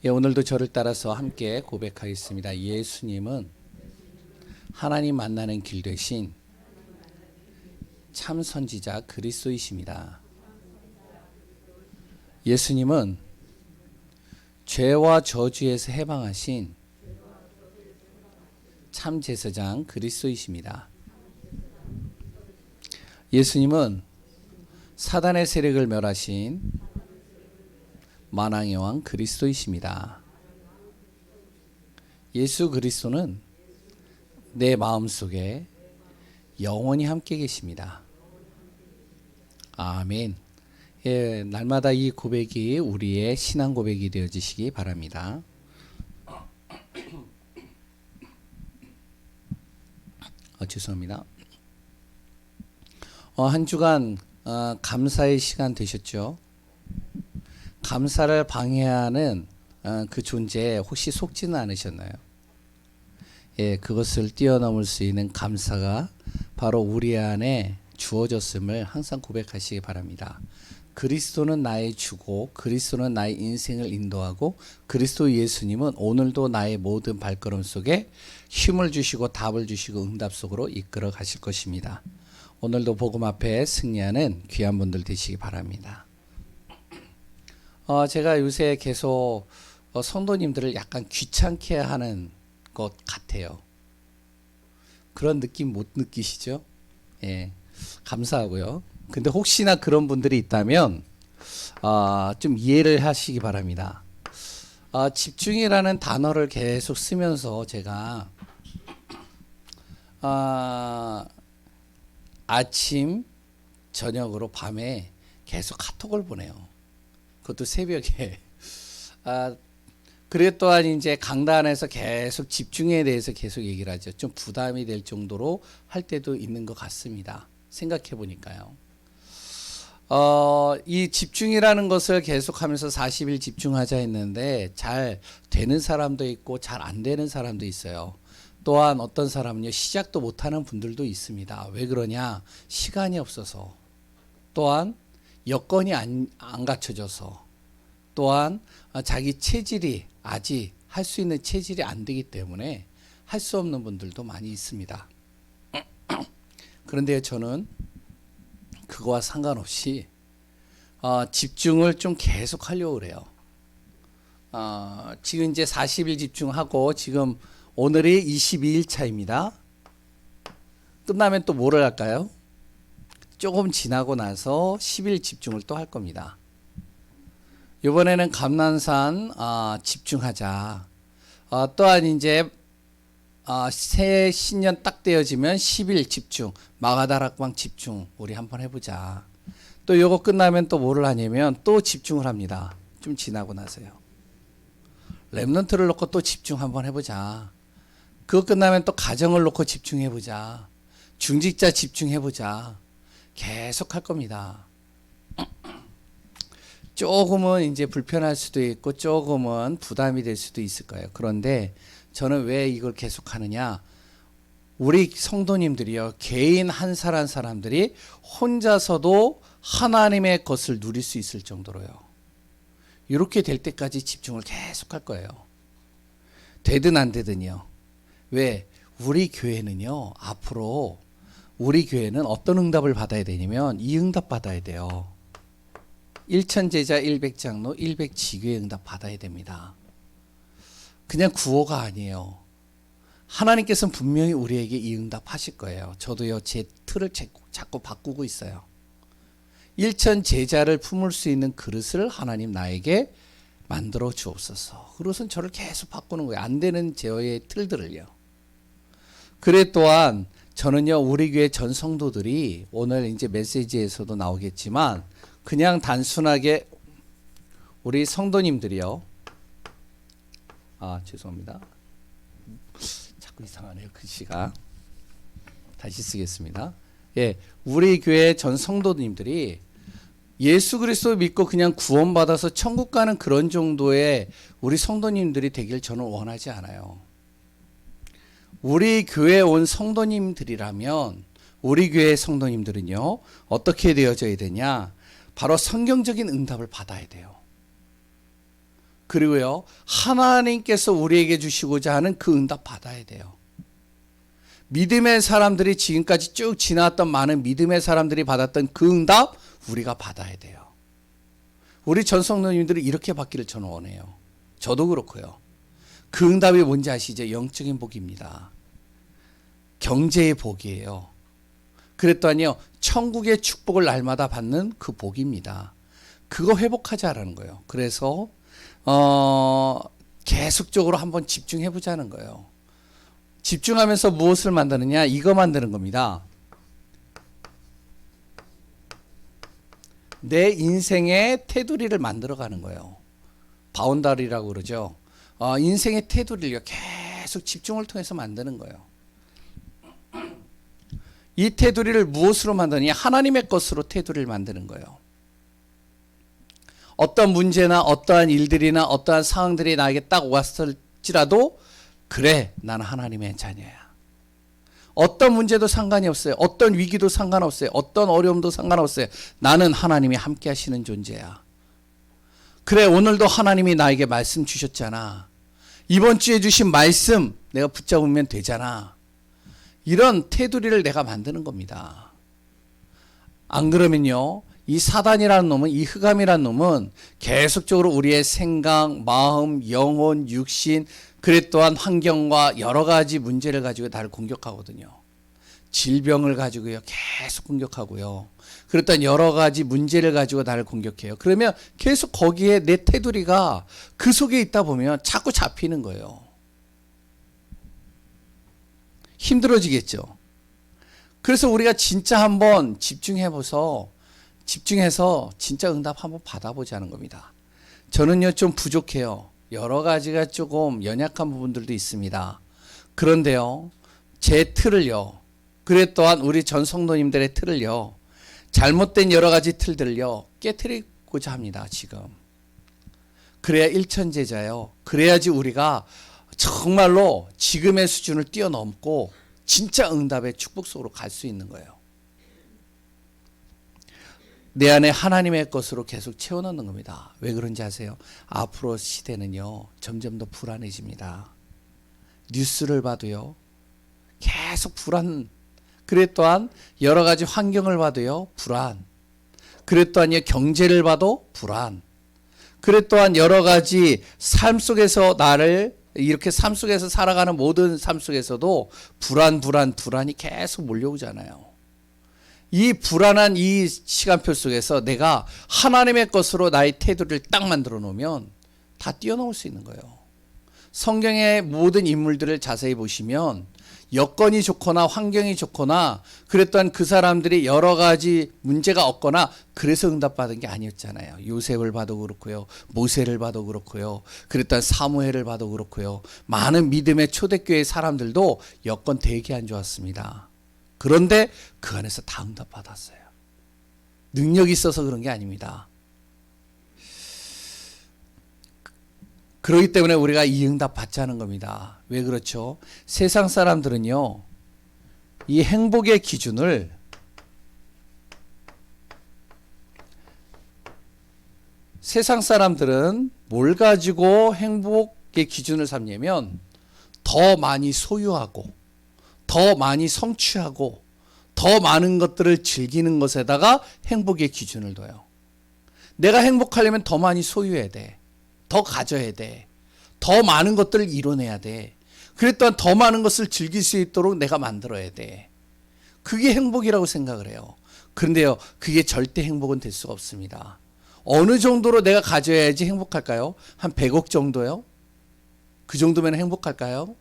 예, 오늘도 저를 따라서 함께 고백하겠습니다. 예수님은 하나님 만나는 길 되신 참 선지자 그리스도이십니다. 예수님은 죄와 저주에서 해방하신 참 제사장 그리스도이십니다. 예수님은 사단의 세력을 멸하신 만왕의 왕 그리스도이십니다. 예수 그리스도는 내 마음속에 영원히 함께 계십니다. 아멘. 예, 날마다 이 고백이 우리의 신앙 고백이 되어지시기 바랍니다. 죄송합니다. 한 주간 감사의 시간 되셨죠? 감사를 방해하는 그 존재에 혹시 속지는 않으셨나요? 예, 그것을 뛰어넘을 수 있는 감사가 바로 우리 안에 주어졌음을 항상 고백하시기 바랍니다. 그리스도는 나의 주고 그리스도는 나의 인생을 인도하고 그리스도 예수님은 오늘도 나의 모든 발걸음 속에 힘을 주시고 답을 주시고 응답 속으로 이끌어 가실 것입니다. 오늘도 복음 앞에 승리하는 귀한 분들 되시기 바랍니다. 제가 요새 계속 성도님들을 약간 귀찮게 하는 것 같아요. 그런 느낌 못 느끼시죠? 예, 감사하고요. 근데 혹시나 그런 분들이 있다면 좀 이해를 하시기 바랍니다. 집중이라는 단어를 계속 쓰면서 제가 아침, 저녁으로 밤에 계속 카톡을 보내요. 그것도 새벽에. 그리고 또한 이제 강단에서 계속 집중에 대해서 계속 얘기를 하죠. 좀 부담이 될 정도로 할 때도 있는 것 같습니다. 생각해 보니까요. 이 집중이라는 것을 계속하면서 40일 집중하자 했는데 잘 되는 사람도 있고 잘 안 되는 사람도 있어요. 또한 어떤 사람은요, 시작도 못하는 분들도 있습니다. 왜 그러냐? 시간이 없어서. 또한 여건이 안 갖춰져서. 또한 자기 체질이 아직 할 수 있는 체질이 안 되기 때문에 할 수 없는 분들도 많이 있습니다. 그런데 저는 그거와 상관없이 집중을 좀 계속 하려고 그래요. 지금 이제 40일 집중하고 지금 오늘이 22일 차입니다. 끝나면 또 뭐를 할까요? 조금 지나고 나서 10일 집중을 또 할 겁니다. 이번에는 감난산 집중하자. 또한 이제 새 신년 딱 되어지면 10일 집중, 마가다락방 집중 우리 한번 해보자. 또 이거 끝나면 또 뭐를 하냐면 또 집중을 합니다. 좀 지나고 나서요. 랩넌트를 놓고 또 집중 한번 해보자. 그거 끝나면 또 가정을 놓고 집중해보자. 중직자 집중해보자. 계속 할 겁니다. 조금은 이제 불편할 수도 있고 조금은 부담이 될 수도 있을 거예요. 그런데 저는 왜 이걸 계속 하느냐? 우리 성도님들이요, 개인 한 사람들이 혼자서도 하나님의 것을 누릴 수 있을 정도로요. 이렇게 될 때까지 집중을 계속 할 거예요. 되든 안 되든요. 왜? 우리 교회는요, 앞으로 우리 교회는 어떤 응답을 받아야 되냐면 이 응답 받아야 돼요. 1천제자 100장로 100지교의 응답 받아야 됩니다. 그냥 구호가 아니에요. 하나님께서는 분명히 우리에게 이 응답 하실 거예요. 저도요, 제 틀을 자꾸 바꾸고 있어요. 1천제자를 품을 수 있는 그릇을 하나님 나에게 만들어 주옵소서. 그릇은 저를 계속 바꾸는 거예요. 안 되는 제어의 틀들을요. 그래 또한 저는요, 우리 교회 전 성도들이 오늘 이제 메시지에서도 나오겠지만 그냥 단순하게 우리 성도님들이요. 죄송합니다. 자꾸 이상하네요. 글씨가. 다시 쓰겠습니다. 예, 우리 교회 전 성도님들이 예수 그리스도 믿고 그냥 구원받아서 천국 가는 그런 정도의 우리 성도님들이 되길 저는 원하지 않아요. 우리 교회에 온 성도님들이라면 우리 교회 성도님들은요, 어떻게 되어져야 되냐? 바로 성경적인 응답을 받아야 돼요. 그리고요, 하나님께서 우리에게 주시고자 하는 그 응답 받아야 돼요. 믿음의 사람들이 지금까지 쭉 지나왔던 많은 믿음의 사람들이 받았던 그 응답 우리가 받아야 돼요. 우리 전 성도님들이 이렇게 받기를 저는 원해요. 저도 그렇고요. 그 응답이 뭔지 아시죠? 영적인 복입니다. 경제의 복이에요. 그랬더니요, 천국의 축복을 날마다 받는 그 복입니다. 그거 회복하자라는 거예요. 그래서 계속적으로 한번 집중해 보자는 거예요. 집중하면서 무엇을 만드느냐? 이거 만드는 겁니다. 내 인생의 테두리를 만들어가는 거예요. 바운다리라고 그러죠. 인생의 테두리를 계속 집중을 통해서 만드는 거예요. 이 테두리를 무엇으로 만드느냐? 하나님의 것으로 테두리를 만드는 거예요. 어떤 문제나 어떠한 일들이나 어떠한 상황들이 나에게 딱 왔을지라도 그래, 나는 하나님의 자녀야. 어떤 문제도 상관이 없어요. 어떤 위기도 상관없어요. 어떤 어려움도 상관없어요. 나는 하나님이 함께 하시는 존재야. 그래, 오늘도 하나님이 나에게 말씀 주셨잖아. 이번 주에 주신 말씀 내가 붙잡으면 되잖아. 이런 테두리를 내가 만드는 겁니다. 안 그러면요, 이 사단이라는 놈은, 이 흑암이라는 놈은 계속적으로 우리의 생각, 마음, 영혼, 육신, 그래 또한 환경과 여러 가지 문제를 가지고 나를 공격하거든요. 질병을 가지고요, 계속 공격하고요. 그랬더니 여러 가지 문제를 가지고 나를 공격해요. 그러면 계속 거기에 내 테두리가 그 속에 있다 보면 자꾸 잡히는 거예요. 힘들어지겠죠. 그래서 우리가 진짜 한번 집중해서 진짜 응답 한번 받아보자는 겁니다. 저는요, 좀 부족해요. 여러 가지가 조금 연약한 부분들도 있습니다. 그런데요, 제 틀을요, 그래 또한 우리 전 성도님들의 틀을요, 잘못된 여러 가지 틀들을요, 깨트리고자 합니다, 지금. 그래야 일천제자요. 그래야지 우리가 정말로 지금의 수준을 뛰어넘고 진짜 응답의 축복 속으로 갈 수 있는 거예요. 내 안에 하나님의 것으로 계속 채워넣는 겁니다. 왜 그런지 아세요? 앞으로 시대는요, 점점 더 불안해집니다. 뉴스를 봐도요, 계속 불안. 그래 또한 여러 가지 환경을 봐도요, 불안. 그래 또한 경제를 봐도 불안. 그래 또한 여러 가지 삶 속에서 나를 이렇게 삶 속에서 살아가는 모든 삶 속에서도 불안이 계속 몰려오잖아요. 이 불안한 이 시간표 속에서 내가 하나님의 것으로 나의 태도를 딱 만들어 놓으면 다 뛰어넘을 수 있는 거예요. 성경의 모든 인물들을 자세히 보시면 여건이 좋거나 환경이 좋거나 그랬던 그 사람들이 여러 가지 문제가 없거나 그래서 응답받은 게 아니었잖아요. 요셉을 봐도 그렇고요, 모세를 봐도 그렇고요, 그랬던 사무엘을 봐도 그렇고요, 많은 믿음의 초대교회 사람들도 여건 되게 안 좋았습니다. 그런데 그 안에서 다 응답받았어요. 능력이 있어서 그런 게 아닙니다. 그렇기 때문에 우리가 이 응답 받자는 겁니다. 왜 그렇죠? 세상 사람들은요, 이 행복의 기준을 세상 사람들은 뭘 가지고 행복의 기준을 삼냐면 더 많이 소유하고 더 많이 성취하고 더 많은 것들을 즐기는 것에다가 행복의 기준을 둬요. 내가 행복하려면 더 많이 소유해야 돼. 더 가져야 돼. 더 많은 것들을 이뤄내야 돼. 그랬더니 더 많은 것을 즐길 수 있도록 내가 만들어야 돼. 그게 행복이라고 생각을 해요. 그런데요, 그게 절대 행복은 될 수가 없습니다. 어느 정도로 내가 가져야지 행복할까요? 한 100억 정도요? 그 정도면 행복할까요?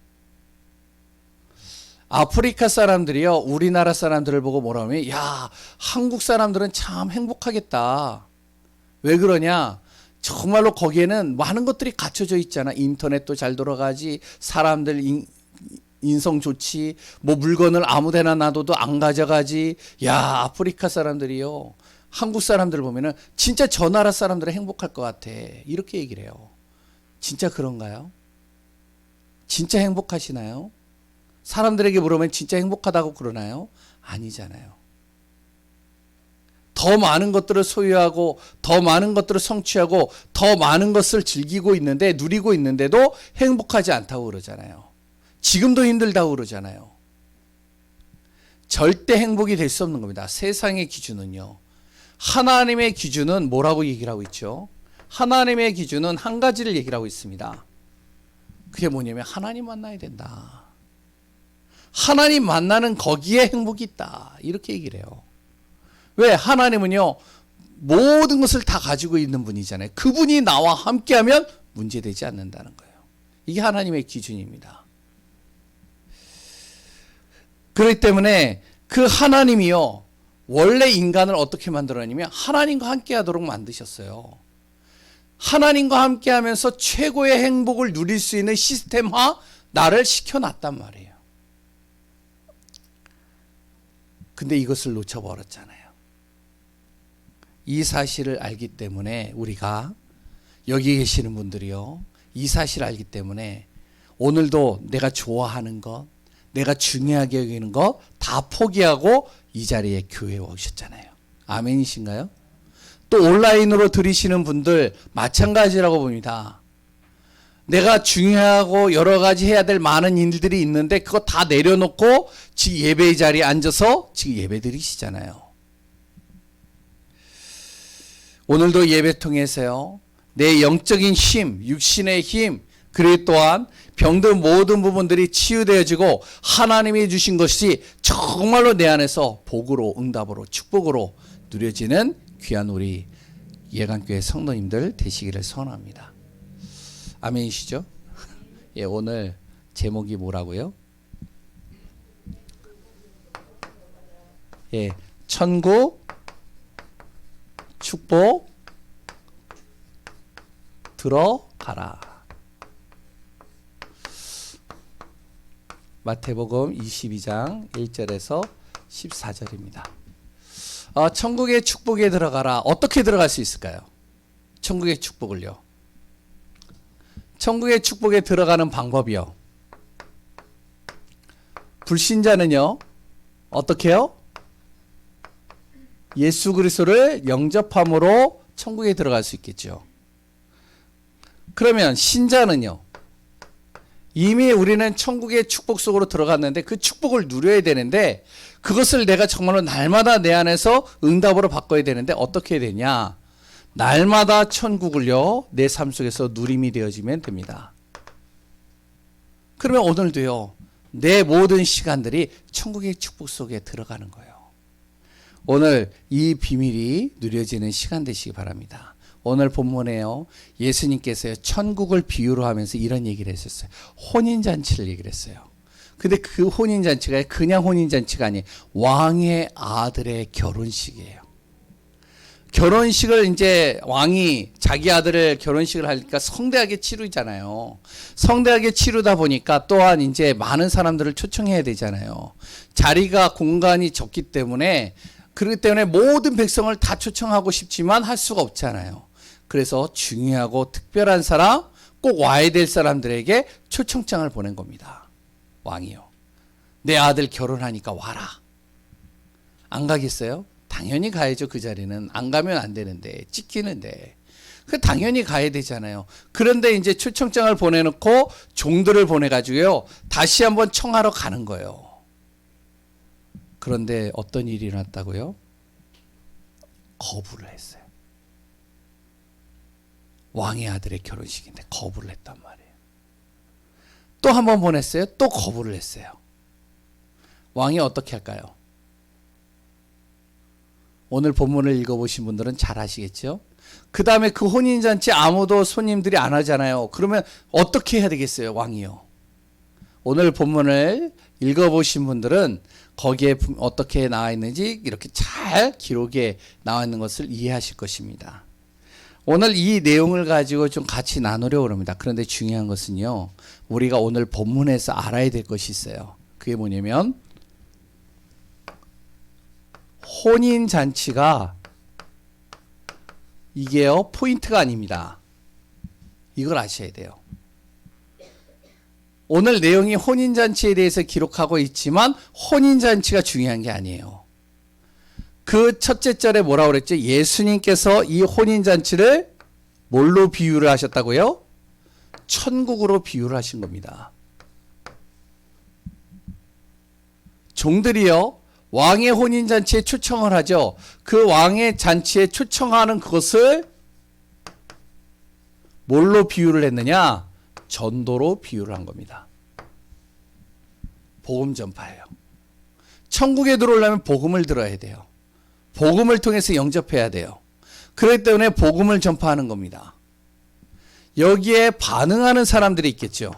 아프리카 사람들이요, 우리나라 사람들을 보고 뭐라 하면, 야, 한국 사람들은 참 행복하겠다. 왜 그러냐? 정말로 거기에는 많은 것들이 갖춰져 있잖아. 인터넷도 잘 돌아가지, 사람들 인성 좋지, 뭐 물건을 아무데나 놔둬도 안 가져가지. 야, 아프리카 사람들이요, 한국 사람들 보면은 진짜 저 나라 사람들은 행복할 것 같아. 이렇게 얘기를 해요. 진짜 그런가요? 진짜 행복하시나요? 사람들에게 물으면 진짜 행복하다고 그러나요? 아니잖아요. 더 많은 것들을 소유하고 더 많은 것들을 성취하고 더 많은 것을 즐기고 있는데 누리고 있는데도 행복하지 않다고 그러잖아요. 지금도 힘들다고 그러잖아요. 절대 행복이 될 수 없는 겁니다. 세상의 기준은요. 하나님의 기준은 뭐라고 얘기를 하고 있죠? 하나님의 기준은 한 가지를 얘기를 하고 있습니다. 그게 뭐냐면 하나님 만나야 된다. 하나님 만나는 거기에 행복이 있다. 이렇게 얘기를 해요. 왜? 하나님은요, 모든 것을 다 가지고 있는 분이잖아요. 그분이 나와 함께하면 문제되지 않는다는 거예요. 이게 하나님의 기준입니다. 그렇기 때문에 그 하나님이요, 원래 인간을 어떻게 만들었냐면 하나님과 함께하도록 만드셨어요. 하나님과 함께하면서 최고의 행복을 누릴 수 있는 시스템화 나를 시켜놨단 말이에요. 근데 이것을 놓쳐버렸잖아요. 이 사실을 알기 때문에 우리가 여기 계시는 분들이요, 이 사실을 알기 때문에 오늘도 내가 좋아하는 것, 내가 중요하게 여기는 것 다 포기하고 이 자리에 교회에 오셨잖아요. 아멘이신가요? 또 온라인으로 들으시는 분들 마찬가지라고 봅니다. 내가 중요하고 여러 가지 해야 될 많은 일들이 있는데 그거 다 내려놓고 지금 예배의 자리에 앉아서 지금 예배 드리시잖아요. 오늘도 예배 통해서요, 내 영적인 힘, 육신의 힘, 그리고 또한 병든 모든 부분들이 치유되어지고 하나님이 주신 것이 정말로 내 안에서 복으로, 응답으로, 축복으로 누려지는 귀한 우리 예강교회 성도님들 되시기를 소원합니다. 아멘이시죠? 예, 오늘 제목이 뭐라고요? 예, 천국, 축복, 들어가라. 마태복음 22장 1절에서 14절입니다. 천국의 축복에 들어가라. 어떻게 들어갈 수 있을까요? 천국의 축복을요. 천국의 축복에 들어가는 방법이요. 불신자는요, 어떻게 해요? 예수 그리스도를 영접함으로 천국에 들어갈 수 있겠죠. 그러면 신자는요, 이미 우리는 천국의 축복 속으로 들어갔는데 그 축복을 누려야 되는데 그것을 내가 정말로 날마다 내 안에서 응답으로 바꿔야 되는데 어떻게 해야 되냐? 날마다 천국을요, 내 삶 속에서 누림이 되어지면 됩니다. 그러면 오늘도요, 내 모든 시간들이 천국의 축복 속에 들어가는 거예요. 오늘 이 비밀이 누려지는 시간 되시기 바랍니다. 오늘 본문에요, 예수님께서요, 천국을 비유로 하면서 이런 얘기를 했었어요. 혼인잔치를 얘기를 했어요. 근데 그 혼인잔치가 그냥 혼인잔치가 아니에요. 왕의 아들의 결혼식이에요. 결혼식을 이제 왕이 자기 아들을 결혼식을 하니까 성대하게 치르잖아요. 성대하게 치르다 보니까 또한 이제 많은 사람들을 초청해야 되잖아요. 자리가 공간이 적기 때문에, 그렇기 때문에 모든 백성을 다 초청하고 싶지만 할 수가 없잖아요. 그래서 중요하고 특별한 사람, 꼭 와야 될 사람들에게 초청장을 보낸 겁니다. 왕이요. 내 아들 결혼하니까 와라. 안 가겠어요? 당연히 가야죠. 그 자리는. 안 가면 안 되는데, 찍히는데. 당연히 가야 되잖아요. 그런데 이제 초청장을 보내놓고 종들을 보내가지고요, 다시 한번 청하러 가는 거예요. 그런데 어떤 일이 일어났다고요? 거부를 했어요. 왕의 아들의 결혼식인데 거부를 했단 말이에요. 또 한 번 보냈어요. 또 거부를 했어요. 왕이 어떻게 할까요? 오늘 본문을 읽어보신 분들은 잘 아시겠죠? 그 다음에 그 혼인잔치 아무도 손님들이 안 하잖아요. 그러면 어떻게 해야 되겠어요, 왕이요? 오늘 본문을 읽어보신 분들은 거기에 어떻게 나와 있는지 이렇게 잘 기록에 나와 있는 것을 이해하실 것입니다. 오늘 이 내용을 가지고 좀 같이 나누려고 합니다. 그런데 중요한 것은요, 우리가 오늘 본문에서 알아야 될 것이 있어요. 그게 뭐냐면 혼인잔치가 이게요, 포인트가 아닙니다. 이걸 아셔야 돼요. 오늘 내용이 혼인잔치에 대해서 기록하고 있지만 혼인잔치가 중요한 게 아니에요. 그 첫째 절에 뭐라고 그랬죠? 예수님께서 이 혼인잔치를 뭘로 비유를 하셨다고요? 천국으로 비유를 하신 겁니다. 종들이요, 왕의 혼인잔치에 초청을 하죠. 그 왕의 잔치에 초청하는 그것을 뭘로 비유를 했느냐? 전도로 비유를 한 겁니다. 복음 전파예요. 천국에 들어오려면 복음을 들어야 돼요. 복음을 통해서 영접해야 돼요. 그렇기 때문에 복음을 전파하는 겁니다. 여기에 반응하는 사람들이 있겠죠.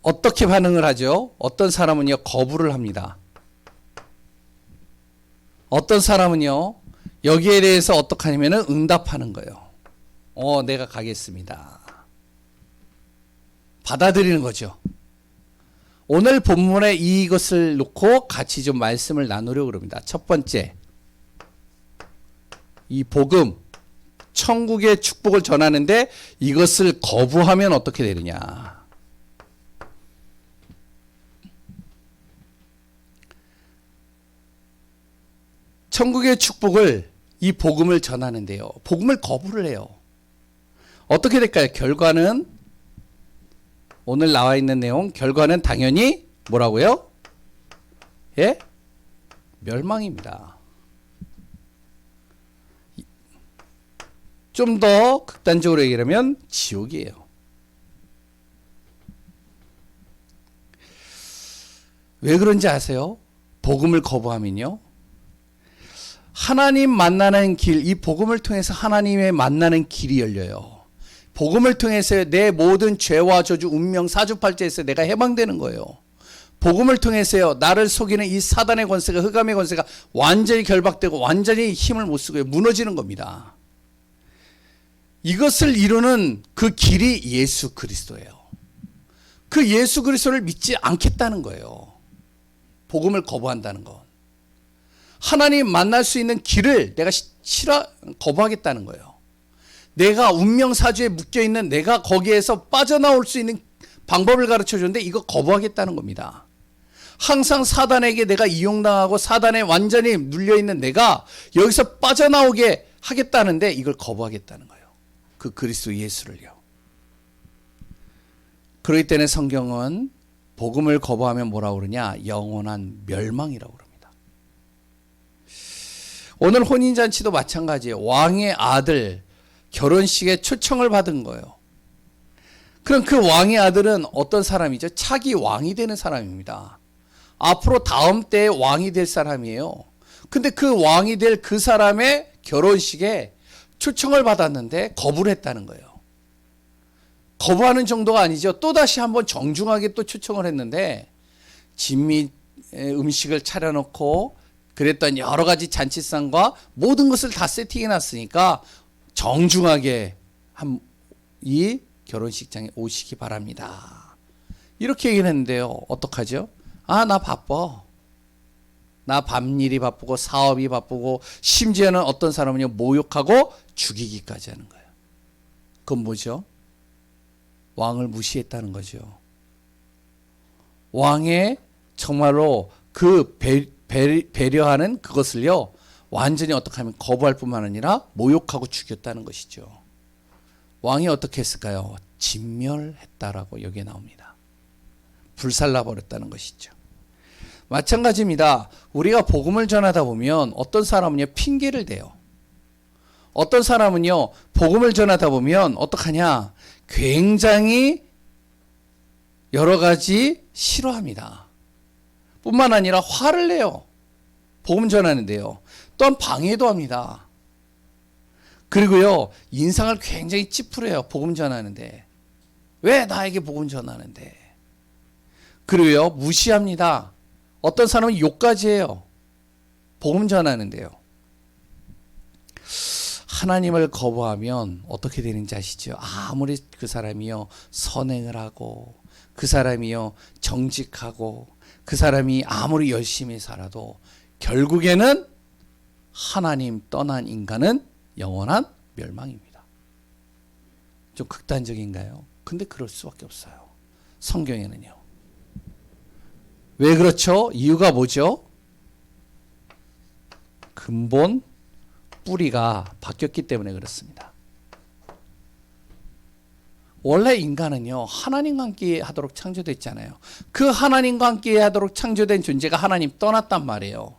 어떻게 반응을 하죠? 어떤 사람은요, 거부를 합니다. 어떤 사람은요, 여기에 대해서 어떻게 하냐면 응답하는 거예요. 내가 가겠습니다. 받아들이는 거죠. 오늘 본문에 이것을 놓고 같이 좀 말씀을 나누려고 합니다. 첫 번째, 이 복음, 천국의 축복을 전하는데 이것을 거부하면 어떻게 되느냐. 천국의 축복을, 이 복음을 전하는데요, 복음을 거부를 해요. 어떻게 될까요? 결과는 오늘 나와 있는 내용, 결과는 당연히 뭐라고요? 예? 멸망입니다. 좀 더 극단적으로 얘기하면 지옥이에요. 왜 그런지 아세요? 복음을 거부하면요, 하나님 만나는 길, 이 복음을 통해서 하나님의 만나는 길이 열려요. 복음을 통해서 내 모든 죄와 저주, 운명, 사주팔자에서 내가 해방되는 거예요. 복음을 통해서요, 나를 속이는 이 사단의 권세가, 흑암의 권세가 완전히 결박되고 완전히 힘을 못 쓰고 무너지는 겁니다. 이것을 이루는 그 길이 예수 그리스도예요. 그 예수 그리스도를 믿지 않겠다는 거예요. 복음을 거부한다는 건. 하나님 만날 수 있는 길을 내가 거부하겠다는 거예요. 내가 운명사주에 묶여있는, 내가 거기에서 빠져나올 수 있는 방법을 가르쳐 줬는데 이거 거부하겠다는 겁니다. 항상 사단에게 내가 이용당하고 사단에 완전히 눌려있는 내가 여기서 빠져나오게 하겠다는데 이걸 거부하겠다는 거예요. 그 그리스도 예수를요. 그렇기 때문에 성경은 복음을 거부하면 뭐라고 그러냐? 영원한 멸망이라고 그럽니다. 오늘 혼인잔치도 마찬가지예요. 왕의 아들 결혼식에 초청을 받은 거예요. 그럼 그 왕의 아들은 어떤 사람이죠? 차기 왕이 되는 사람입니다. 앞으로 다음 때에 왕이 될 사람이에요. 근데 그 왕이 될 그 사람의 결혼식에 초청을 받았는데 거부를 했다는 거예요. 거부하는 정도가 아니죠. 또다시 한번 정중하게 또 초청을 했는데 진미 음식을 차려놓고 그랬던 여러 가지 잔치상과 모든 것을 다 세팅해 놨으니까 정중하게 이 결혼식장에 오시기 바랍니다. 이렇게 얘기를 했는데요. 어떡하죠? 나 바빠. 나 밤일이 바쁘고 사업이 바쁘고 심지어는 어떤 사람은요, 모욕하고 죽이기까지 하는 거예요. 그건 뭐죠? 왕을 무시했다는 거죠. 왕의 정말로 그 배려하는 그것을요, 완전히 어떻게 하면 거부할 뿐만 아니라 모욕하고 죽였다는 것이죠. 왕이 어떻게 했을까요? 진멸했다라고 여기에 나옵니다. 불살라버렸다는 것이죠. 마찬가지입니다. 우리가 복음을 전하다 보면 어떤 사람은요, 핑계를 대요. 어떤 사람은요, 복음을 전하다 보면 어떡하냐? 굉장히 여러 가지 싫어합니다. 뿐만 아니라 화를 내요. 복음 전하는데요. 또한 방해도 합니다. 그리고요, 인상을 굉장히 찌푸려요. 복음 전하는데. 왜 나에게 복음 전하는데. 그리고요, 무시합니다. 어떤 사람은 욕까지 해요. 복음 전하는데요. 하나님을 거부하면 어떻게 되는지 아시죠? 아무리 그 사람이요, 선행을 하고 그 사람이요, 정직하고 그 사람이 아무리 열심히 살아도 결국에는 하나님 떠난 인간은 영원한 멸망입니다. 좀 극단적인가요? 근데 그럴 수밖에 없어요. 성경에는요. 왜 그렇죠? 이유가 뭐죠? 근본 뿌리가 바뀌었기 때문에 그렇습니다. 원래 인간은요, 하나님과 함께 하도록 창조됐잖아요. 그 하나님과 함께 하도록 창조된 존재가 하나님 떠났단 말이에요.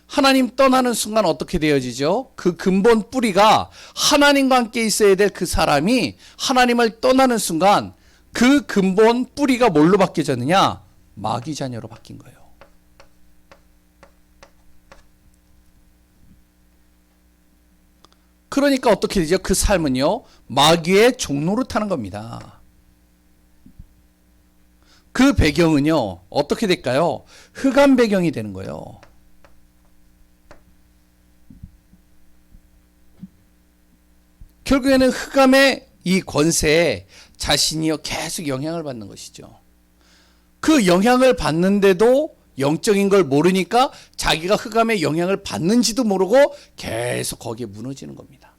하나님 떠나는 순간 어떻게 되어지죠? 그 근본 뿌리가 하나님과 함께 있어야 될 그 사람이 하나님을 떠나는 순간 그 근본 뿌리가 뭘로 바뀌어졌느냐? 마귀 자녀로 바뀐 거예요. 그러니까 어떻게 되죠? 그 삶은요, 마귀의 종로로 타는 겁니다. 그 배경은요, 어떻게 될까요? 흑암 배경이 되는 거예요. 결국에는 흑암의 이 권세에 자신이요 계속 영향을 받는 것이죠. 그 영향을 받는데도 영적인 걸 모르니까 자기가 흑암의 영향을 받는지도 모르고 계속 거기에 무너지는 겁니다.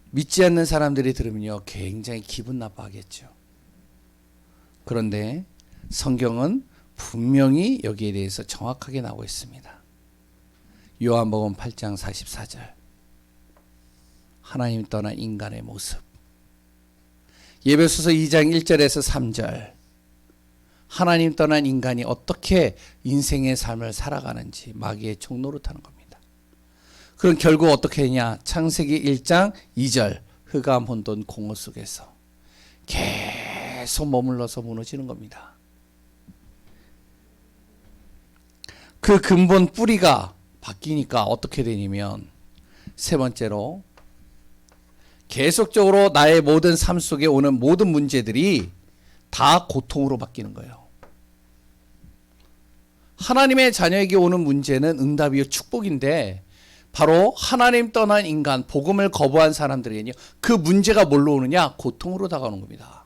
믿지 않는 사람들이 들으면요 굉장히 기분 나빠하겠죠. 그런데 성경은 분명히 여기에 대해서 정확하게 나오고 있습니다. 요한복음 8장 44절, 하나님 떠난 인간의 모습. 에베소서 2장 1절에서 3절, 하나님 떠난 인간이 어떻게 인생의 삶을 살아가는지 마귀의 종로로 타는 겁니다. 그럼 결국 어떻게 했냐? 창세기 1장 2절, 흑암 혼돈 공허 속에서 계속 머물러서 무너지는 겁니다. 그 근본 뿌리가 바뀌니까 어떻게 되냐면, 세 번째로 계속적으로 나의 모든 삶 속에 오는 모든 문제들이 다 고통으로 바뀌는 거예요. 하나님의 자녀에게 오는 문제는 응답이요 축복인데, 바로 하나님 떠난 인간, 복음을 거부한 사람들에게는요, 그 문제가 뭘로 오느냐? 고통으로 다가오는 겁니다.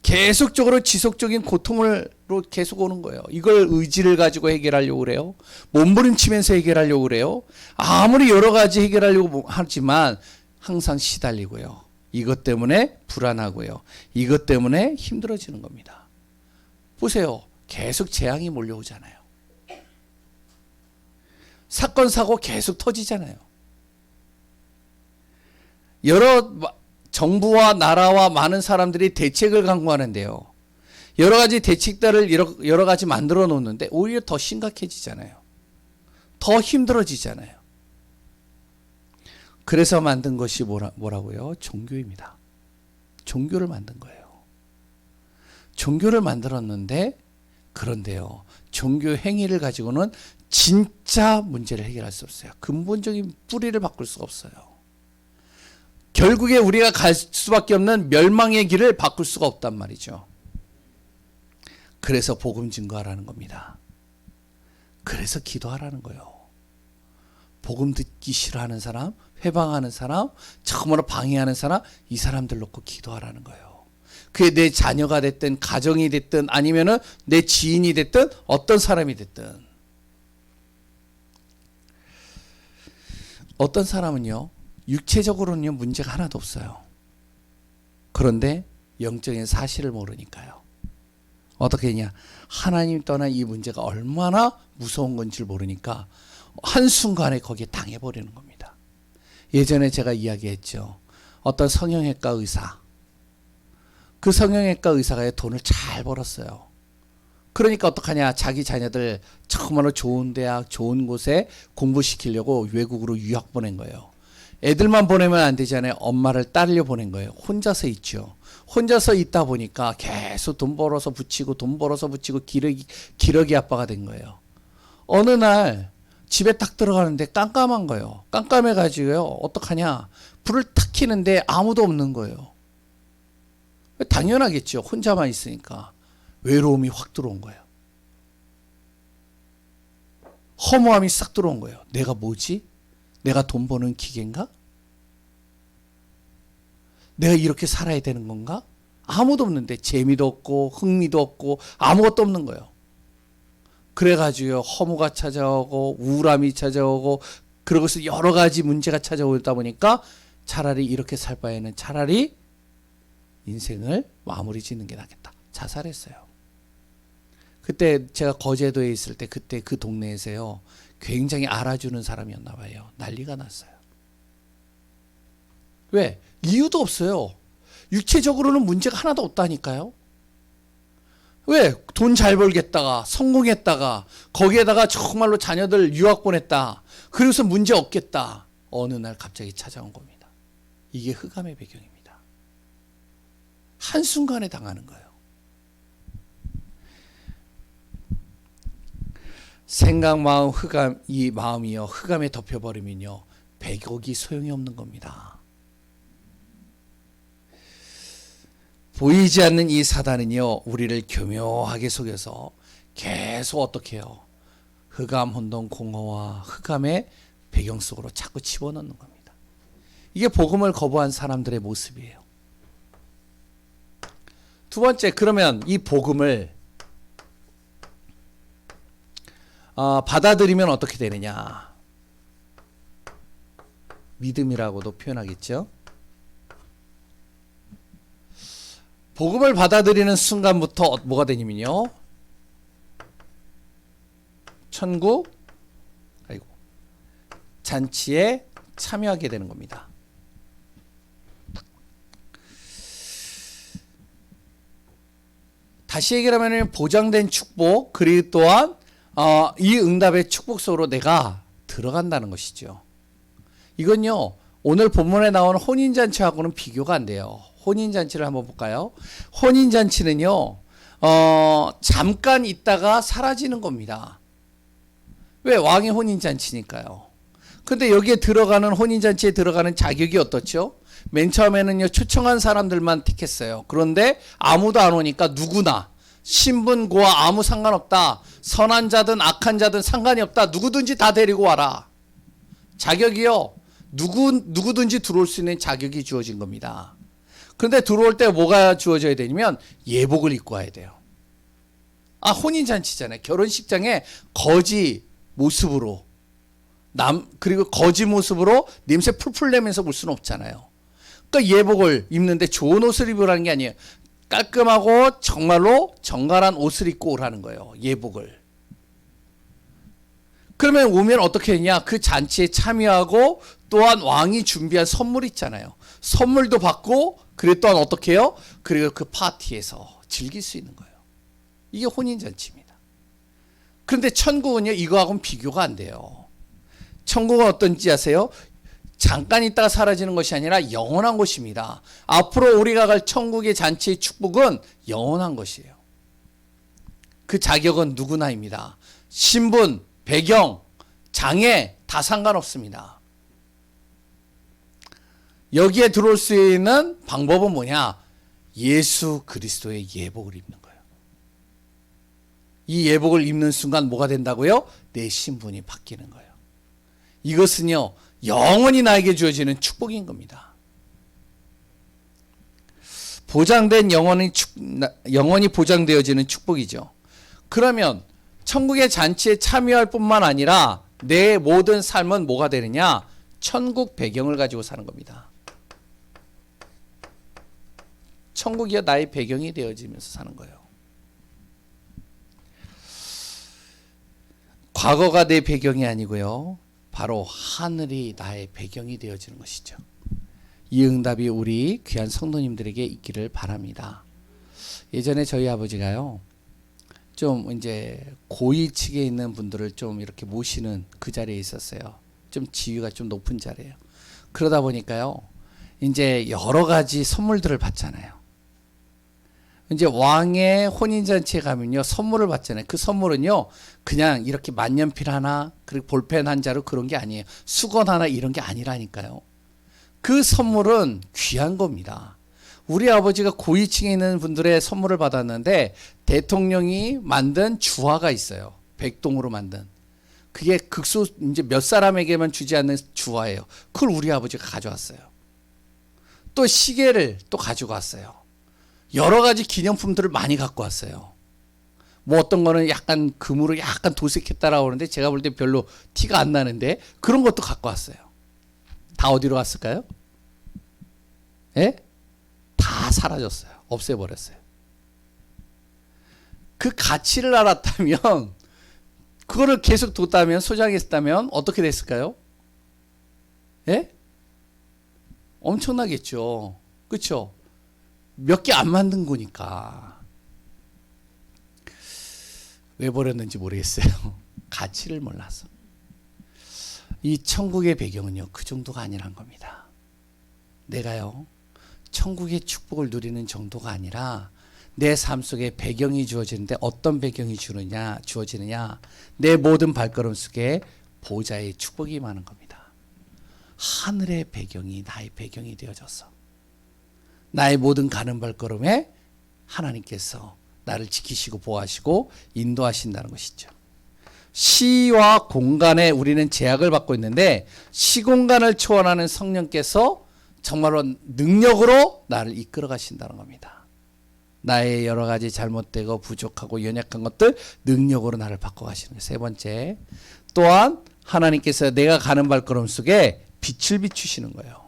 계속적으로 지속적인 고통으로 계속 오는 거예요. 이걸 의지를 가지고 해결하려고 그래요. 몸부림치면서 해결하려고 그래요. 아무리 여러 가지 해결하려고 하지만 항상 시달리고요. 이것 때문에 불안하고요. 이것 때문에 힘들어지는 겁니다. 보세요. 계속 재앙이 몰려오잖아요. 사건 사고 계속 터지잖아요. 여러 정부와 나라와 많은 사람들이 대책을 강구하는데요. 여러 가지 대책들을 여러 가지 만들어 놓는데 오히려 더 심각해지잖아요. 더 힘들어지잖아요. 그래서 만든 것이 뭐라고요? 종교입니다. 종교를 만든 거예요. 종교를 만들었는데, 그런데요, 종교 행위를 가지고는 진짜 문제를 해결할 수 없어요. 근본적인 뿌리를 바꿀 수가 없어요. 결국에 우리가 갈 수밖에 없는 멸망의 길을 바꿀 수가 없단 말이죠. 그래서 복음 증거하라는 겁니다. 그래서 기도하라는 거예요. 복음 듣기 싫어하는 사람, 회방하는 사람, 처음으로 방해하는 사람, 이 사람들 놓고 기도하라는 거예요. 그게 내 자녀가 됐든 가정이 됐든 아니면은 내 지인이 됐든 어떤 사람이 됐든. 어떤 사람은요, 육체적으로는요 문제가 하나도 없어요. 그런데 영적인 사실을 모르니까요. 어떻게 했냐? 하나님 떠난 이 문제가 얼마나 무서운 건지를 모르니까 한순간에 거기에 당해버리는 겁니다. 예전에 제가 이야기했죠. 어떤 성형외과 의사. 그 성형외과 의사가 돈을 잘 벌었어요. 그러니까 어떡하냐? 자기 자녀들 처음으로 좋은 대학, 좋은 곳에 공부시키려고 외국으로 유학 보낸 거예요. 애들만 보내면 안 되잖아요. 엄마를 따르려 보낸 거예요. 혼자서 있죠. 혼자서 있다 보니까 계속 돈 벌어서 붙이고 돈 벌어서 붙이고 기러기 아빠가 된 거예요. 어느 날 집에 딱 들어가는데 깜깜한 거예요. 깜깜해가지고요. 어떡하냐. 불을 탁 켜는데 아무도 없는 거예요. 당연하겠죠. 혼자만 있으니까. 외로움이 확 들어온 거예요. 허무함이 싹 들어온 거예요. 내가 뭐지? 내가 돈 버는 기계인가? 내가 이렇게 살아야 되는 건가? 아무도 없는데 재미도 없고 흥미도 없고 아무것도 없는 거예요. 그래가지고 허무가 찾아오고 우울함이 찾아오고 그러고서 여러 가지 문제가 찾아오다 보니까 차라리 이렇게 살 바에는 차라리 인생을 마무리 짓는 게 낫겠다. 자살했어요. 그때 제가 거제도에 있을 때 그때 그 동네에서요. 굉장히 알아주는 사람이었나 봐요. 난리가 났어요. 왜? 이유도 없어요. 육체적으로는 문제가 하나도 없다니까요. 왜? 돈 잘 벌겠다가 성공했다가 거기에다가 정말로 자녀들 유학 보냈다. 그래서 문제 없겠다. 어느 날 갑자기 찾아온 겁니다. 이게 흑암의 배경입니다. 한순간에 당하는 거예요. 생각, 마음, 흑암, 이 마음이요. 흑암에 덮여버리면요. 배격이 소용이 없는 겁니다. 보이지 않는 이 사단은요. 우리를 교묘하게 속여서 계속 어떻게 해요. 흑암, 혼돈, 공허와 흑암의 배경 속으로 자꾸 집어넣는 겁니다. 이게 복음을 거부한 사람들의 모습이에요. 두 번째, 그러면 이 복음을 받아들이면 어떻게 되느냐? 믿음이라고도 표현하겠죠. 복음을 받아들이는 순간부터 뭐가 되냐면요. 천국 잔치에 참여하게 되는 겁니다. 다시 얘기하면 보장된 축복, 그리고 또한 이 응답의 축복 속으로 내가 들어간다는 것이죠. 이건요, 오늘 본문에 나오는 혼인잔치하고는 비교가 안 돼요. 혼인잔치를 한번 볼까요? 혼인잔치는요, 잠깐 있다가 사라지는 겁니다. 왜? 왕의 혼인잔치니까요. 근데 여기에 들어가는, 혼인잔치에 들어가는 자격이 어떻죠? 맨 처음에는요, 초청한 사람들만 택했어요. 그런데 아무도 안 오니까 누구나, 신분, 고아 아무 상관없다. 선한 자든 악한 자든 상관이 없다. 누구든지 다 데리고 와라. 자격이요. 누구든지 들어올 수 있는 자격이 주어진 겁니다. 그런데 들어올 때 뭐가 주어져야 되냐면 예복을 입고 와야 돼요. 혼인잔치잖아요. 결혼식장에 거지 모습으로 그리고 거지 모습으로 냄새 풀풀 내면서 볼 수는 없잖아요. 그러니까 예복을 입는데 좋은 옷을 입으라는 게 아니에요. 깔끔하고 정말로 정갈한 옷을 입고 오라는 거예요. 예복을. 그러면 오면 어떻게 했냐? 그 잔치에 참여하고 또한 왕이 준비한 선물 있잖아요. 선물도 받고 그리고 또한 어떻게 해요? 그리고 그 파티에서 즐길 수 있는 거예요. 이게 혼인잔치입니다. 그런데 천국은요, 이거하고는 비교가 안 돼요. 천국은 어떤지 아세요? 잠깐 있다가 사라지는 것이 아니라 영원한 곳입니다. 앞으로 우리가 갈 천국의 잔치의 축복은 영원한 것이에요. 그 자격은 누구나입니다. 신분, 배경, 장애 다 상관없습니다. 여기에 들어올 수 있는 방법은 뭐냐? 예수 그리스도의 예복을 입는 거예요. 이 예복을 입는 순간 뭐가 된다고요? 내 신분이 바뀌는 거예요. 이것은요, 영원히 나에게 주어지는 축복인 겁니다. 보장된 영원히 보장되어지는 축복이죠. 그러면 천국의 잔치에 참여할 뿐만 아니라 내 모든 삶은 뭐가 되느냐? 천국 배경을 가지고 사는 겁니다. 천국이 나의 배경이 되어지면서 사는 거예요. 과거가 내 배경이 아니고요. 바로 하늘이 나의 배경이 되어지는 것이죠. 이 응답이 우리 귀한 성도님들에게 있기를 바랍니다. 예전에 저희 아버지가요, 좀 이제 고위 측에 있는 분들을 좀 이렇게 모시는 그 자리에 있었어요. 좀 지위가 좀 높은 자리예요. 그러다 보니까요, 이제 여러 가지 선물들을 받잖아요. 이제 왕의 혼인잔치에 가면요, 선물을 받잖아요. 그 선물은요, 그냥 이렇게 만년필 하나, 그리고 볼펜 한 자루 그런 게 아니에요. 수건 하나 이런 게 아니라니까요. 그 선물은 귀한 겁니다. 우리 아버지가 고위층에 있는 분들의 선물을 받았는데 대통령이 만든 주화가 있어요. 백동으로 만든. 그게 극소 이제 몇 사람에게만 주지 않는 주화예요. 그걸 우리 아버지가 가져왔어요. 또 시계를 또 가지고 왔어요. 여러 가지 기념품들을 많이 갖고 왔어요. 뭐 어떤 거는 약간 금으로 약간 도색했다라고 하는데 제가 볼 때 별로 티가 안 나는데 그런 것도 갖고 왔어요. 다 어디로 갔을까요? 예? 다 사라졌어요. 없애버렸어요. 그 가치를 알았다면, 그거를 계속 뒀다면, 소장했다면 어떻게 됐을까요? 예? 엄청나겠죠. 그렇죠? 몇 개 안 만든 거니까. 왜 버렸는지 모르겠어요. 가치를 몰라서. 이 천국의 배경은요, 그 정도가 아니란 겁니다. 내가요, 천국의 축복을 누리는 정도가 아니라 내 삶 속에 배경이 주어지는데 어떤 배경이 주어지느냐, 내 모든 발걸음 속에 보좌의 축복이 많은 겁니다. 하늘의 배경이 나의 배경이 되어져서 나의 모든 가는 발걸음에 하나님께서 나를 지키시고 보호하시고 인도하신다는 것이죠. 시와 공간에 우리는 제약을 받고 있는데 시공간을 초월하는 성령께서 정말로 능력으로 나를 이끌어 가신다는 겁니다. 나의 여러 가지 잘못되고 부족하고 연약한 것들 능력으로 나를 바꿔 가시는 거예요. 세 번째, 또한 하나님께서 내가 가는 발걸음 속에 빛을 비추시는 거예요.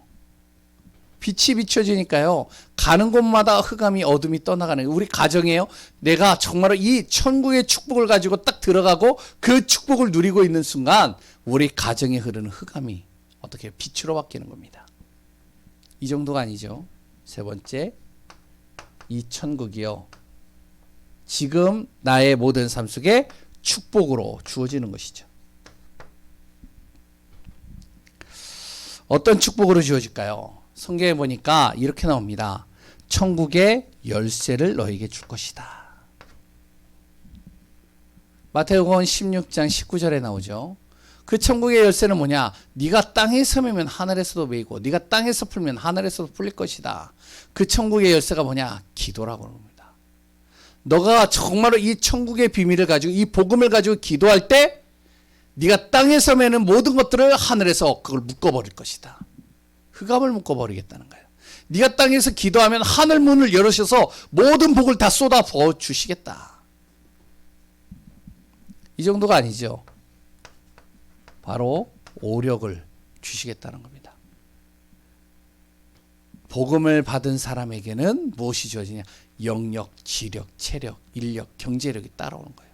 빛이 비춰지니까요, 가는 곳마다 흑암이 어둠이 떠나가는 거예요. 우리 가정이에요. 내가 정말로 이 천국의 축복을 가지고 딱 들어가고 그 축복을 누리고 있는 순간 우리 가정에 흐르는 흑암이 어떻게 빛으로 바뀌는 겁니다. 이 정도가 아니죠. 세 번째, 이 천국이요, 지금 나의 모든 삶 속에 축복으로 주어지는 것이죠. 어떤 축복으로 주어질까요? 성경에 보니까 이렇게 나옵니다. 천국의 열쇠를 너에게 줄 것이다. 마태복음 16장 19절에 나오죠. 그 천국의 열쇠는 뭐냐? 네가 땅에서 매면 하늘에서도 매이고 네가 땅에서 풀면 하늘에서도 풀릴 것이다. 그 천국의 열쇠가 뭐냐? 기도라고 합니다. 너가 정말로 이 천국의 비밀을 가지고 이 복음을 가지고 기도할 때 네가 땅에서 매는 모든 것들을 하늘에서 그걸 묶어버릴 것이다. 흑암을 묶어버리겠다는 거예요. 네가 땅에서 기도하면 하늘 문을 열으셔서 모든 복을 다 쏟아 부어 주시겠다. 이 정도가 아니죠. 바로 오력을 주시겠다는 겁니다. 복음을 받은 사람에게는 무엇이 주어지냐? 영력, 지력, 체력, 인력, 경제력이 따라오는 거예요.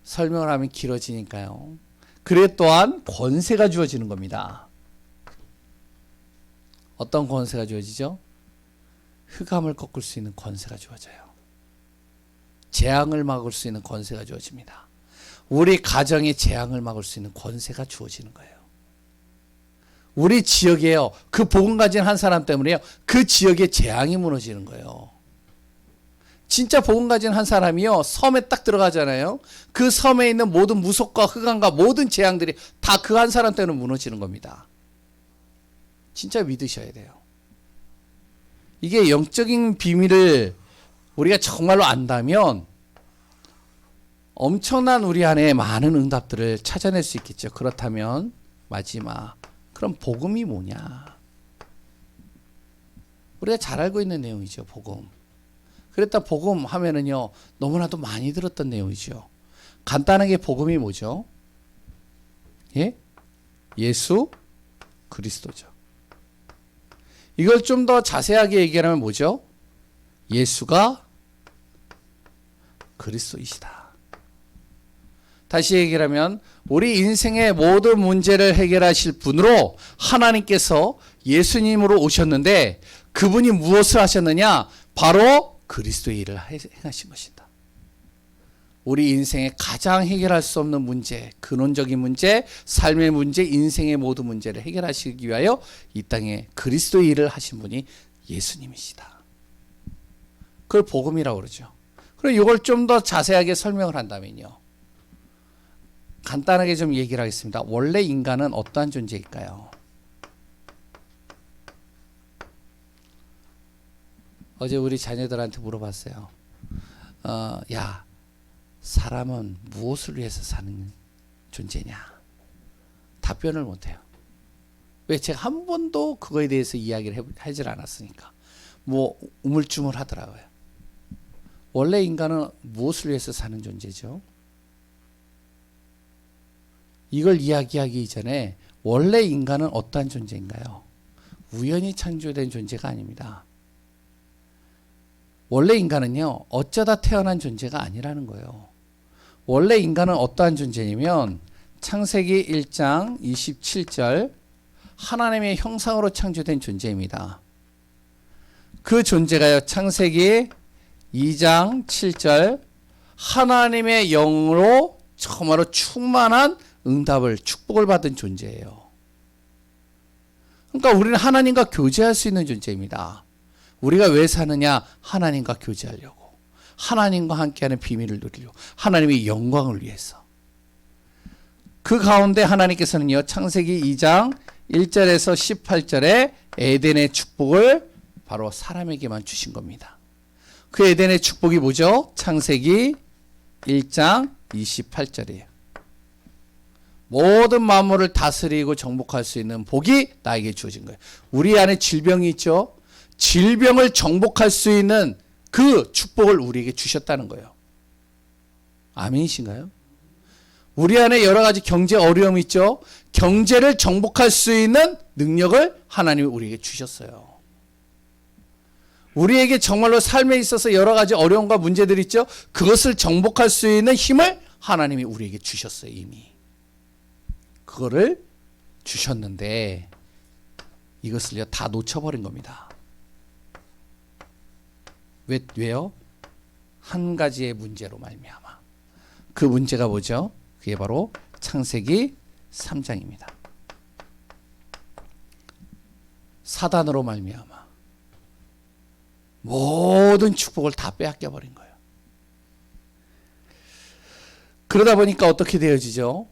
설명을 하면 길어지니까요. 그래 또한 권세가 주어지는 겁니다. 어떤 권세가 주어지죠? 흑암을 꺾을 수 있는 권세가 주어져요. 재앙을 막을 수 있는 권세가 주어집니다. 우리 가정의 재앙을 막을 수 있는 권세가 주어지는 거예요. 우리 지역에요, 그 복음 가진 한 사람 때문에요, 그 지역의 재앙이 무너지는 거예요. 진짜 복음 가진 한 사람이요, 섬에 딱 들어가잖아요. 그 섬에 있는 모든 무속과 흑암과 모든 재앙들이 다 그 한 사람 때문에 무너지는 겁니다. 진짜 믿으셔야 돼요. 이게 영적인 비밀을 우리가 정말로 안다면 엄청난 우리 안에 많은 응답들을 찾아낼 수 있겠죠. 그렇다면 마지막, 그럼 복음이 뭐냐? 우리가 잘 알고 있는 내용이죠. 복음. 그랬다 복음 하면은요, 너무나도 많이 들었던 내용이죠. 간단하게 복음이 뭐죠? 예? 예수 그리스도죠. 이걸 좀 더 자세하게 얘기하면 뭐죠? 예수가 그리스도이시다. 다시 얘기하면 우리 인생의 모든 문제를 해결하실 분으로 하나님께서 예수님으로 오셨는데 그분이 무엇을 하셨느냐? 바로 그리스도의 일을 행하신 것이다. 우리 인생에 가장 해결할 수 없는 문제, 근원적인 문제, 삶의 문제, 인생의 모든 문제를 해결하시기 위하여 이 땅에 그리스도의 일을 하신 분이 예수님이시다. 그걸 복음이라고 그러죠. 그럼 이걸 좀 더 자세하게 설명을 한다면요, 간단하게 좀 얘기를 하겠습니다. 원래 인간은 어떠한 존재일까요? 어제 우리 자녀들한테 물어봤어요. 야, 사람은 무엇을 위해서 사는 존재냐? 답변을 못해요. 왜? 제가 한 번도 그거에 대해서 이야기를 하질 않았으니까. 뭐 우물쭈물 하더라고요. 원래 인간은 무엇을 위해서 사는 존재죠? 이걸 이야기하기 이전에 원래 인간은 어떠한 존재인가요? 우연히 창조된 존재가 아닙니다. 원래 인간은요, 어쩌다 태어난 존재가 아니라는 거예요. 원래 인간은 어떠한 존재냐면 창세기 1장 27절 하나님의 형상으로 창조된 존재입니다. 그 존재가요, 창세기 2장 7절 하나님의 영으로 정말로 충만한 응답을, 축복을 받은 존재예요. 그러니까 우리는 하나님과 교제할 수 있는 존재입니다. 우리가 왜 사느냐? 하나님과 교제하려고, 하나님과 함께하는 비밀을 누리려고, 하나님의 영광을 위해서. 그 가운데 하나님께서는요, 창세기 2장 1절에서 18절에 에덴의 축복을 바로 사람에게만 주신 겁니다. 그 에덴의 축복이 뭐죠? 창세기 1장 28절이에요. 모든 만물을 다스리고 정복할 수 있는 복이 나에게 주어진 거예요. 우리 안에 질병이 있죠? 질병을 정복할 수 있는 그 축복을 우리에게 주셨다는 거예요. 아멘이신가요? 우리 안에 여러 가지 경제 어려움이 있죠? 경제를 정복할 수 있는 능력을 하나님이 우리에게 주셨어요. 우리에게 정말로 삶에 있어서 여러 가지 어려움과 문제들이 있죠? 그것을 정복할 수 있는 힘을 하나님이 우리에게 주셨어요, 이미. 그거를 주셨는데 이것을요, 다 놓쳐버린 겁니다. 왜요? 한 가지의 문제로 말미암아. 그 문제가 뭐죠? 그게 바로 창세기 3장입니다. 사단으로 말미암아 모든 축복을 다 빼앗겨 버린 거예요. 그러다 보니까 어떻게 되어지죠?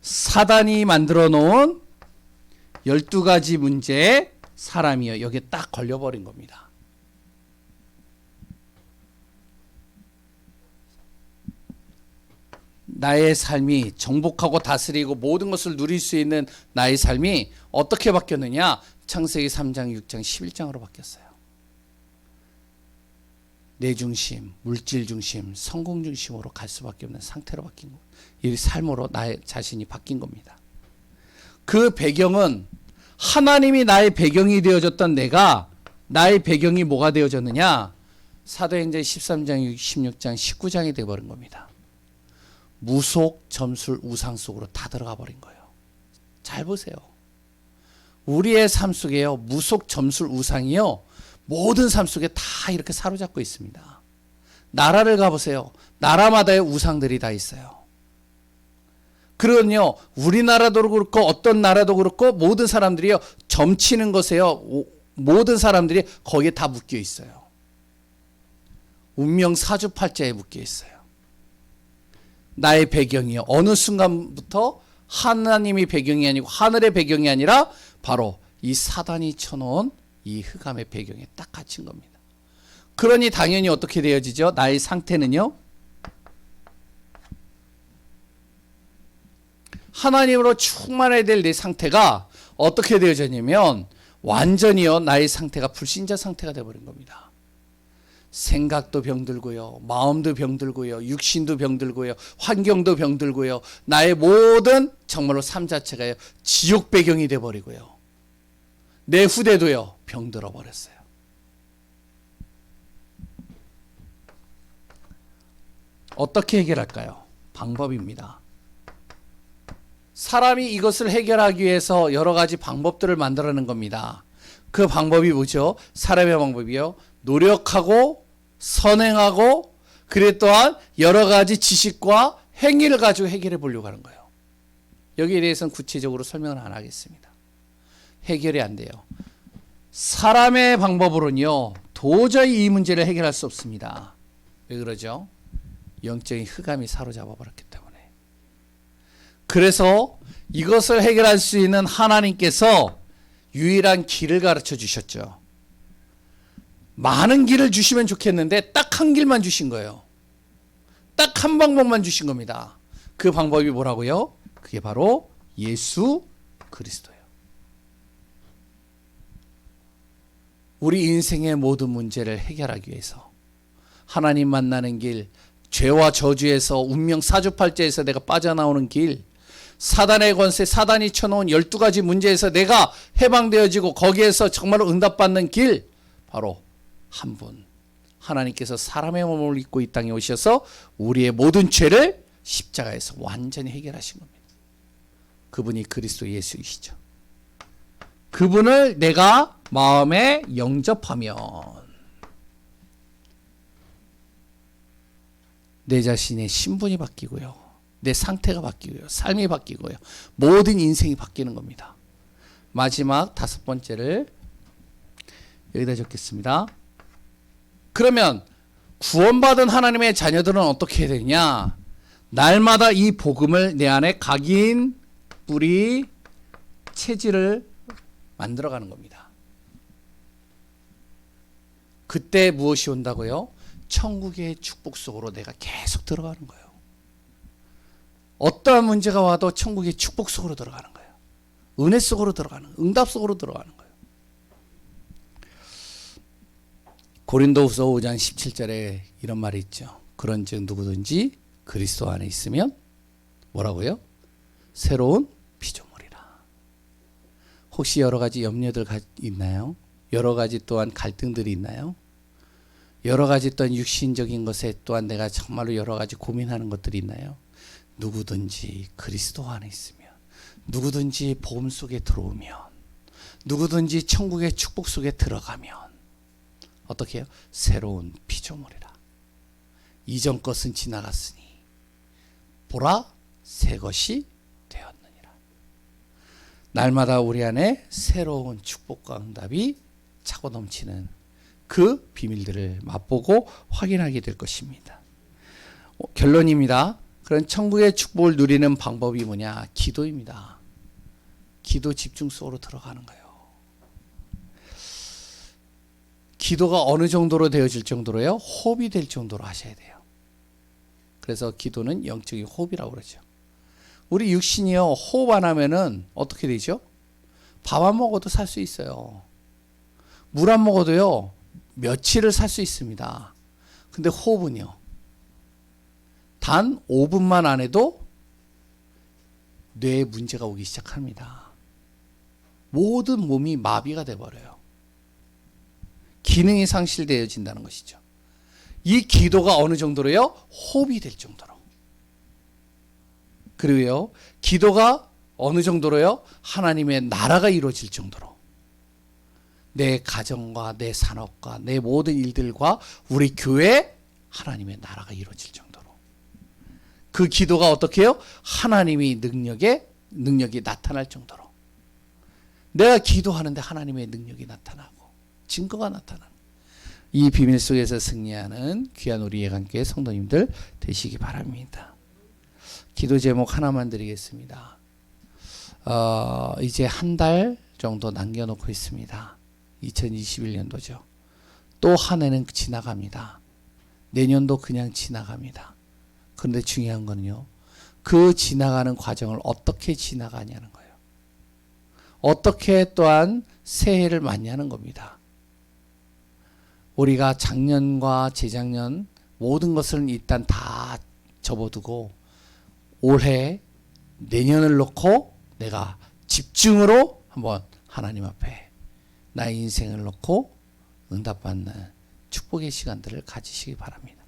사단이 만들어 놓은 12가지 문제에 사람이요, 여기에 딱 걸려버린 겁니다. 나의 삶이 정복하고 다스리고 모든 것을 누릴 수 있는 나의 삶이 어떻게 바뀌었느냐? 창세기 3장, 6장, 11장으로 바뀌었어요. 내 중심, 물질 중심, 성공 중심으로 갈 수밖에 없는 상태로 바뀐 거예요. 이 삶으로 나의 자신이 바뀐 겁니다. 그 배경은 하나님이 나의 배경이 되어졌던 내가 나의 배경이 뭐가 되어졌느냐? 사도행전 13장, 16장, 19장이 되어버린 겁니다. 무속, 점술, 우상 속으로 다 들어가 버린 거예요. 잘 보세요. 우리의 삶 속에요, 무속, 점술, 우상이요, 모든 삶 속에 다 이렇게 사로잡고 있습니다. 나라를 가보세요. 나라마다의 우상들이 다 있어요. 그러면요, 우리나라도 그렇고 어떤 나라도 그렇고 모든 사람들이요, 점치는 것에요, 모든 사람들이 거기에 다 묶여 있어요. 운명 사주팔자에 묶여 있어요. 나의 배경이요, 어느 순간부터 하나님이 배경이 아니고 하늘의 배경이 아니라 바로 이 사단이 쳐놓은 이 흑암의 배경에 딱 갇힌 겁니다. 그러니 당연히 어떻게 되어지죠? 나의 상태는요, 하나님으로 충만해야 될 내 상태가 어떻게 되어졌냐면 완전히요, 나의 상태가 불신자 상태가 되어버린 겁니다. 생각도 병들고요, 마음도 병들고요, 육신도 병들고요, 환경도 병들고요, 나의 모든 정말로 삶 자체가요, 지옥 배경이 되어버리고요, 내 후대도요, 병들어 버렸어요. 어떻게 해결할까요? 방법입니다. 사람이 이것을 해결하기 위해서 여러 가지 방법들을 만들어낸 겁니다. 그 방법이 뭐죠? 사람의 방법이요, 노력하고 선행하고 그래 또한 여러 가지 지식과 행위를 가지고 해결해 보려고 하는 거예요. 여기에 대해서는 구체적으로 설명을 안 하겠습니다. 해결이 안 돼요. 사람의 방법으로는요, 도저히 이 문제를 해결할 수 없습니다. 왜 그러죠? 영적인 흑암이 사로잡아 버렸기 때문에. 그래서 이것을 해결할 수 있는 하나님께서 유일한 길을 가르쳐 주셨죠. 많은 길을 주시면 좋겠는데 딱 한 길만 주신 거예요. 딱 한 방법만 주신 겁니다. 그 방법이 뭐라고요? 그게 바로 예수 그리스도예요. 우리 인생의 모든 문제를 해결하기 위해서 하나님 만나는 길, 죄와 저주에서 운명 사주팔자에서 내가 빠져나오는 길, 사단의 권세, 사단이 쳐놓은 12가지 문제에서 내가 해방되어지고 거기에서 정말로 응답받는 길, 바로 한 분, 하나님께서 사람의 몸을 입고 이 땅에 오셔서 우리의 모든 죄를 십자가에서 완전히 해결하신 겁니다. 그분이 그리스도 예수이시죠. 그분을 내가 마음에 영접하면 내 자신의 신분이 바뀌고요, 내 상태가 바뀌고요, 삶이 바뀌고요, 모든 인생이 바뀌는 겁니다. 마지막 5번째를 여기다 적겠습니다. 그러면 구원받은 하나님의 자녀들은 어떻게 해야 되냐? 날마다 이 복음을 내 안에 각인, 뿌리, 체질을 만들어가는 겁니다. 그때 무엇이 온다고요? 천국의 축복 속으로 내가 계속 들어가는 거예요. 어떠한 문제가 와도 천국의 축복 속으로 들어가는 거예요. 은혜 속으로 들어가는, 응답 속으로 들어가는 거예요. 고린도후서 5장 17절에 이런 말이 있죠. 그런즉 누구든지 그리스도 안에 있으면 뭐라고요? 새로운 피조물이라. 혹시 여러 가지 염려들 있나요? 여러 가지 또한 갈등들이 있나요? 여러 가지 또한 육신적인 것에 또한 내가 정말로 여러 가지 고민하는 것들이 있나요? 누구든지 그리스도 안에 있으면, 누구든지 복음 속에 들어오면, 누구든지 천국의 축복 속에 들어가면 어떻게 해요? 새로운 피조물이라. 이전 것은 지나갔으니 보라 새 것이 되었느니라. 날마다 우리 안에 새로운 축복과 응답이 차고 넘치는 그 비밀들을 맛보고 확인하게 될 것입니다. 결론입니다. 그런 천국의 축복을 누리는 방법이 뭐냐? 기도입니다. 기도 집중 속으로 들어가는 거예요. 기도가 어느 정도로 되어질 정도로요? 호흡이 될 정도로 하셔야 돼요. 그래서 기도는 영적인 호흡이라고 그러죠. 우리 육신이요, 호흡 안 하면은 어떻게 되죠? 밥 안 먹어도 살 수 있어요. 물 안 먹어도요, 며칠을 살 수 있습니다. 근데 호흡은요, 단 5분만 안 해도 뇌에 문제가 오기 시작합니다. 모든 몸이 마비가 돼버려요. 기능이 상실되어진다는 것이죠. 이 기도가 어느 정도로요? 호흡이 될 정도로. 그리고요, 기도가 어느 정도로요? 하나님의 나라가 이루어질 정도로. 내 가정과 내 산업과 내 모든 일들과 우리 교회 하나님의 나라가 이루어질 정도로. 그 기도가 어떻게 해요? 하나님의 능력이 나타날 정도로. 내가 기도하는데 하나님의 능력이 나타나고 증거가 나타나는, 이 비밀 속에서 승리하는 귀한 우리 예강교회 성도님들 되시기 바랍니다. 기도 제목 하나만 드리겠습니다. 이제 한 달 정도 남겨놓고 있습니다. 2021년도죠. 또 한 해는 지나갑니다. 내년도 그냥 지나갑니다. 그런데 중요한 거는요, 그 지나가는 과정을 어떻게 지나가냐는 거예요. 어떻게 또한 새해를 맞냐는 겁니다. 우리가 작년과 재작년 모든 것을 일단 다 접어두고 올해, 내년을 놓고 내가 집중으로 한번 하나님 앞에 나의 인생을 놓고 응답받는 축복의 시간들을 가지시기 바랍니다.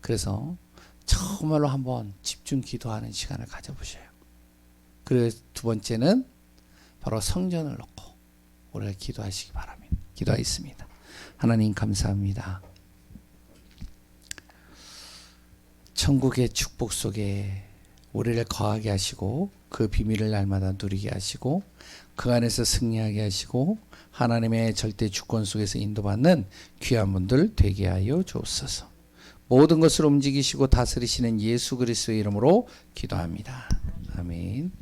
그래서 정말로 한번 집중 기도하는 시간을 가져보셔요. 그리고 두 번째는 바로 성전을 놓고 우리가 기도하시기 바랍니다. 기도하겠습니다. 하나님 감사합니다. 천국의 축복 속에 우리를 거하게 하시고 그 비밀을 날마다 누리게 하시고 그 안에서 승리하게 하시고 하나님의 절대 주권 속에서 인도받는 귀한 분들 되게 하여 주옵소서. 모든 것을 움직이시고 다스리시는 예수 그리스도의 이름으로 기도합니다. 아멘.